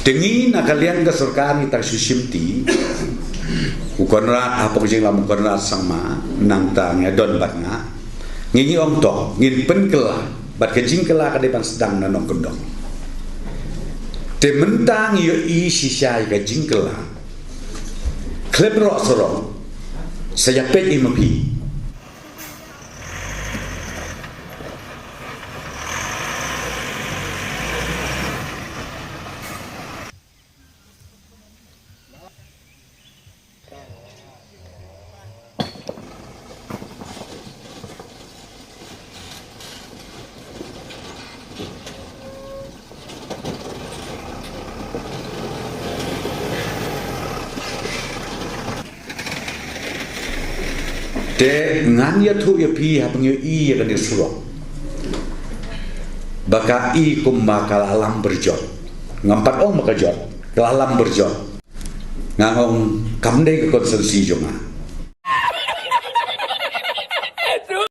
Tengi na kalian ka surkani tak susimti ukonrat apa jing lam ukonrat sama nang tang ya don bat nga ngingi om tok ngin pen kela bat ke jing kela ka depan sedang nanong kendong te mentang yo i sisai ka jing kela klep ro sorong saya pet imapi te ngan ya thu ya pi ha pengyo i ya kan surong baka i kumma kalalam berjot ngampat om makajot kalalam berjot ngangong kamde ke konsensi jonga